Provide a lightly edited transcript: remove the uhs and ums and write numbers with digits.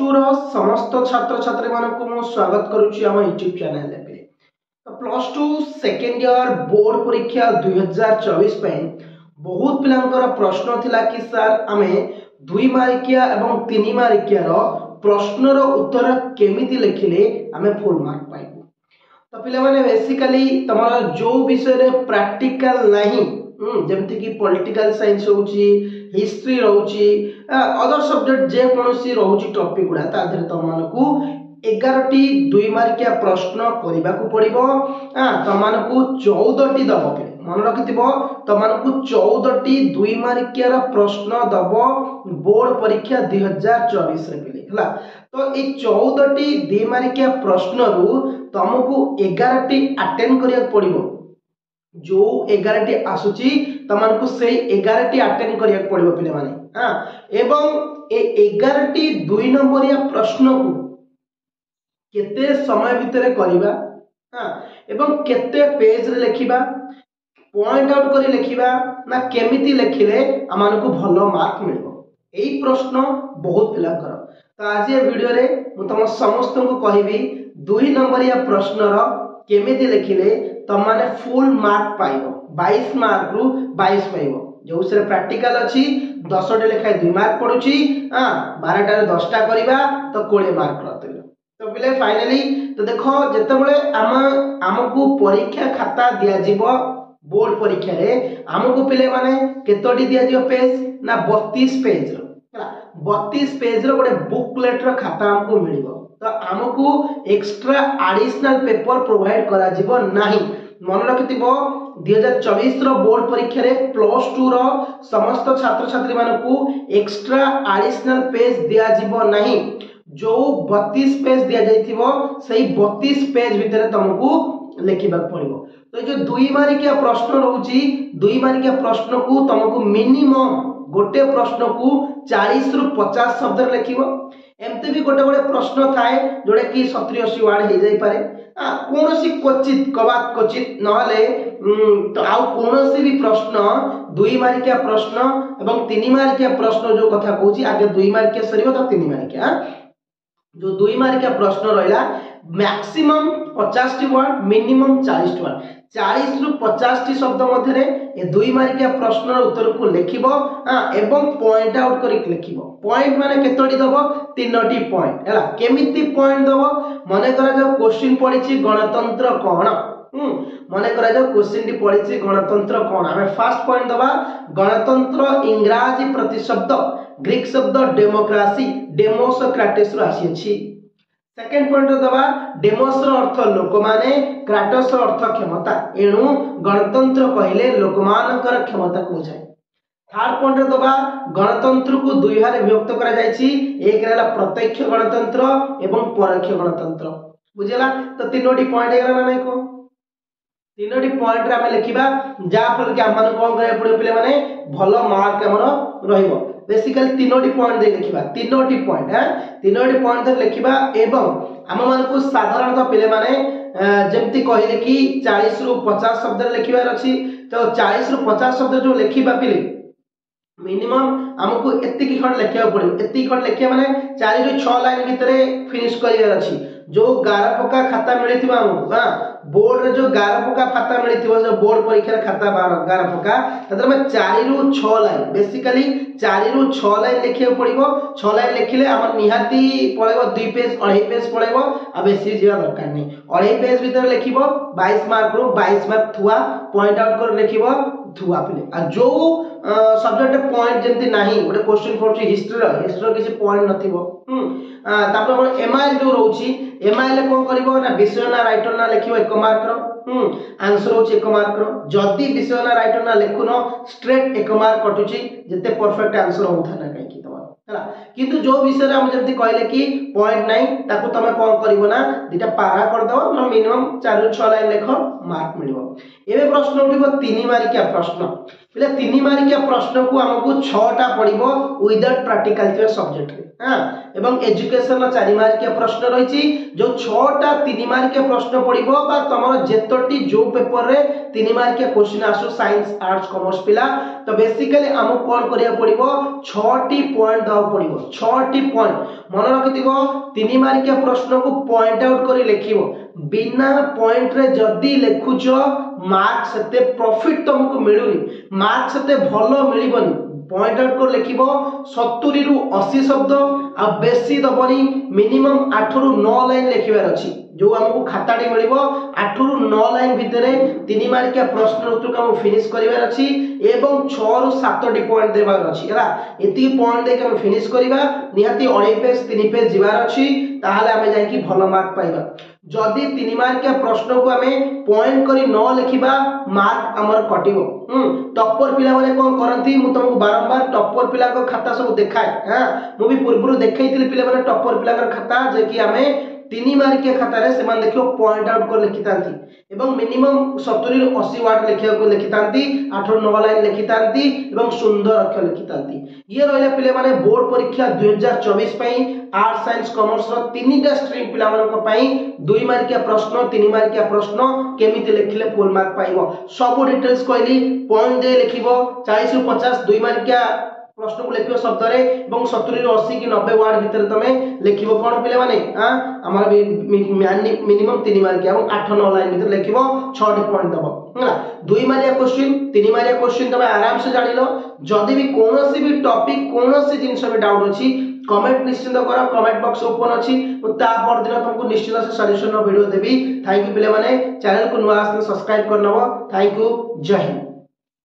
रो समस्त छात्र छात्री मानक मु स्वागत करुच्ची आम यूट्यूब चैनल पे। तो plus two second year board परीक्षा 2024 बहुत पिलांकर प्रश्न थिला कि सर आमे 2 मार्किया एवं 3 मार्किया रो प्रश्न रो उत्तर केमिति लिखिले आमे फुल मार्क पाइबो। तो पिला माने बेसिकली तमरा जो विषय रे प्रैक्टिकल नहीं जेमति कि पॉलिटिकल साइंस होउची हिस्ट्री रहउची अदर सब्जेक्ट जे कोनोसी रहउची टॉपिक गुडा ता धरे तमनकु 11 टी 2 मार्किया प्रश्न करिबा को पड़िबो। तमनकु 14 टी दबो पे मन रखिथिबो तमनकु 14 टी 2 मार्किया रा प्रश्न दबो बोर्ड परीक्षा 2024 रे पिले हला। तो ए 14 टी 2 मार्किया प्रश्न रु तमकु 11 टी अटेंड करिया पड़िबो। जो 11 टी आसुची तमनकु से 11 टी अटेंड करिया पड़िबो पिले माने एवं ए 11 टी 2 नंबरिया प्रश्न को केते समय भितरे करिबा एवं केते पेज रे लिखिबा पॉइंट आउट करी लिखिबा ना केमिति लिखिले आमानकु भलो मार्क मिलबो। एई प्रश्न बहुत पिला कर। तो आज ये वीडियो रे मु तम समस्त को कहिबी 2 नंबरिया प्रश्न रो केमिति लिखिले तम माने फुल मार्क पाइबो। 22 मार्क रु 22 पाइबो। जो से प्रैक्टिकल अछि 10 टे लेखाय 2 मार्क पडुची 12 टा रे 10 टा करिबा तो 20 मार्क रतइबो। तो पिले फाइनली तो देखो जेतेबेले हमकु परीक्षा खाता दिया जिवो बोर्ड परीक्षा रे हमकु पिले माने केतोटी दिया जिवो पेज ना 32 पेज रो हला। 32 पेज रो गोटे बुकलेट रो खाता हमकु मिलिबो। तो हमकु एक्स्ट्रा एडिशनल पेपर प्रोवाइड करा जिवो नाही। मन रखिथिबो 2024 रो बोर्ड परीक्षा रे प्लस 2 रो समस्त छात्र छात्री मानकु एक्स्ट्रा एडिशनल पेज दिया जिवो नाही। जो 32 पेज दिया जाइथिबो सही 32 पेज भितरे तुमको लिखिबा पड़िबो। तो जो 2 मार्किया प्रश्न रहउची 2 मार्किया प्रश्न को तुमको मिनिमम गोटे प्रश्न को 40 रु 50 शब्द रे लिखिबो। एमते भी गोटे गोटे प्रश्न थाए जोडे कि 70-80 वर्ड हे जाई पारे कोनोसी क्वचित कबात क्वचित नहले तो आउ कोनोसी भी प्रश्न 2 मार्किया प्रश्न एवं 3 मार्किया प्रश्न जो कथा कहूची आगे 2 मार्किया सरिबो तो 3 मार्किया जो 2 मार्किया प्रश्न रहिला maximum 50 T word minimum 40 T word 40 रु 50 टी शब्द मध्य रे ए 2 मार्किया प्रश्न रो उत्तर को लिखिबो एवं पॉइंट आउट करी लिखिबो। पॉइंट माने केतोटी दबो 3 टी पॉइंट हला। केमिति पॉइंट दबो मने करा जो क्वेश्चन पडिछि गणतंत्र कोन मने करा जो क्वेश्चन टी पडिछि गणतंत्र कोन हमें फर्स्ट पॉइंट दबा गणतंत्र इंग्रजी प्रतिशब्द ग्रीक शब्द डेमोक्रेसी डेमोसोक्रेटिस रो आसी अछि। सेकंड पॉइंट दबा डेमोस रो अर्थ लोक माने क्राटोस रो अर्थ क्षमता एणु गणतंत्र कहिले लोक मानकर क्षमता को बुझाय। थर्ड पॉइंट दबा गणतंत्र को दुई भागे विभक्त करा जायछि। एक रहला प्रत्यक्ष गणतंत्र एवं परोक्ष गणतंत्र बुझेला। तो तीनोटी पॉइंट हेगला नै को तीनोटी पॉइंट रे हम लिखिबा जा फल के हमन कोन करे पड़े पिले माने भलो मार्क हमर रहिबो। बेसिकली तीनोटी पॉइंट दे लिखिबा तीनोटी पॉइंट दे लिखिबा एवं हम मन को साधारणतः पिले माने जेमति कहिले कि 40 रु 50 शब्द रे लिखिबार अछि। तो 40 रु 50 शब्द जो लिखिबा पिले मिनिमम हमको एतिकी खंड लिखिया पड़े। एतिकी खंड लिखिया माने 4 रु 6 लाइन भितरे फिनिश करियार अछि। जो 11 पका खाता मिलिथिबा हमको बोर्ड रे जो 11 पका खाता मिलिथिबो जो बोर्ड परीक्षा रे खाता 11 पका तदर में 4 रु 6 लाइन बेसिकली 4 रु 6 लाइन लिखिया पड़िबो। 6 लाइन लिखिले हमर निहाती पळेबो 2 पेज 2.5 पेज पळेबो आ बेसी जीवा दरकार नै। 2.5 पेज भीतर लिखिबो 22 मार्क रु 22 मार्क थुआ पॉइंट आउट कर लिखिबो थुआ पिले आ जो सब्जेक्ट पॉइंट जेंति नाही गोटे क्वेश्चन पड़छि हिस्ट्री किसी पॉइंट नथिबो तापर हमर एमआईएल जो रहउछि एमआईएल कोन करबो ना विषय ना राइटर ना लिखिबो 1 मार्क रो आंसर होछि 1 मार्क रो। जदी विषय ना राइटर ना लिखुनो स्ट्रेट 1 मार्क कटुछि जते परफेक्ट आंसर होउथा ना काई कि तमर हला। किंतु जो विषय रे हम जेंति कहले कि पॉइंट नाही ताको तमे कोन करबो ना दिटा पारा कर दबो ना मिनिमम 4 रु 6 लाइन लेखो मार्क मिलिबो। एबे प्रश्न उठिबो 3 मार्किया प्रश्न पिले 3 मार्किया प्रश्न को हमकु 6 टा पडिबो विदाउट प्रैक्टिकल थे सब्जेक्ट रे एवं एजुकेशन रा 4 मार्किया प्रश्न रहिछि। जो 6 टा 3 मार्किया प्रश्न पडिबो बा तमर जेतोटी जो पेपर रे 3 मार्किया क्वेश्चन आसु साइंस आर्ट्स कॉमर्स पिला तो बेसिकली हमकु कोन करिया पडिबो 6 टी पॉइंट देवा पड़ो 6टी पॉइंट मन रखिथिबो 3 मार्किया प्रश्न को पॉइंट आउट करी लेखिबो बिना पॉइंट रे जदी लेखुछ मार्क सेते प्रॉफिट तुमको मिलुनी मार्क सेते भलो मिलिबनी पॉइंट आउट कर लिखिबो 70 रु 80 शब्द आ बेसी दबनी मिनिमम 8 रु 9 लाइन लिखिबार अछि जो हमको खाताटी मिलिबो 8 रु 9 लाइन भितरे 3 मार्किया प्रश्न उत्तर को हम फिनिश करिवार अछि एवं 6 रु 7 टी पॉइंट देबार अछि हला एति पॉइंट दे के हम फिनिश करिबा निहाती 2 पेज 3 पेज जिबार अछि ताहाले हमें जाय कि भलो मार्क पाइबा जदि 3 मार्किया प्रश्न को हमें पॉइंट करी न लिखिबा मार्क हमर कटिबो टॉपर पिला माने कोन करंती मु तुमको बारंबार टॉपर पिला को खाता सब देखाय हां मु भी पूर्व देखैतिल पिला माने टॉपर पिला कर खाता जे कि हमें 3 मार्किया खाता रे सेमान देखियो पॉइंट आउट कर लिखितांती एवं मिनिमम 70 रु 80 वर्ड लिखिया को लिखितांती 8 रु 9 लाइन लिखितांती एवं सुंदर अक्षर लिखितांती ये रहला पिले माने बोर्ड परीक्षा 2024 पई आर्ट्स साइंस कॉमर्स रो 3टा स्ट्रीम पिला मानन को पई 2 मार्किया प्रश्न 3 मार्किया प्रश्न केमिति लिखिले फुल मार्क पाइबो सब डिटेल्स कहली पॉइंट दे लिखिबो 40 रु 50 2 मार्किया प्रश्न को लिखिबो शब्द रे एवं 70 रु 80 कि 90 वर्ड भीतर तमे लिखिबो कोन पिले माने हां हमर मिनिमम 3 मार्किया एवं 8 9 लाइन भीतर लिखिबो 6 टी पॉइंट दबो हला 2 मार्किया क्वेश्चन 3 मार्किया क्वेश्चन तमे आराम से जानिलो जदी भी कोनोसी भी टॉपिक कोनोसी जिंस में डाउट अछि कमेंट निश्चित करो कमेंट बॉक्स ओपन अछि ता पर दिन तुमको निश्चित से solution video Devi thank you पिले माने चैनल को नुआ सब्सक्राइब करनबो थैंक यू जय हिंद।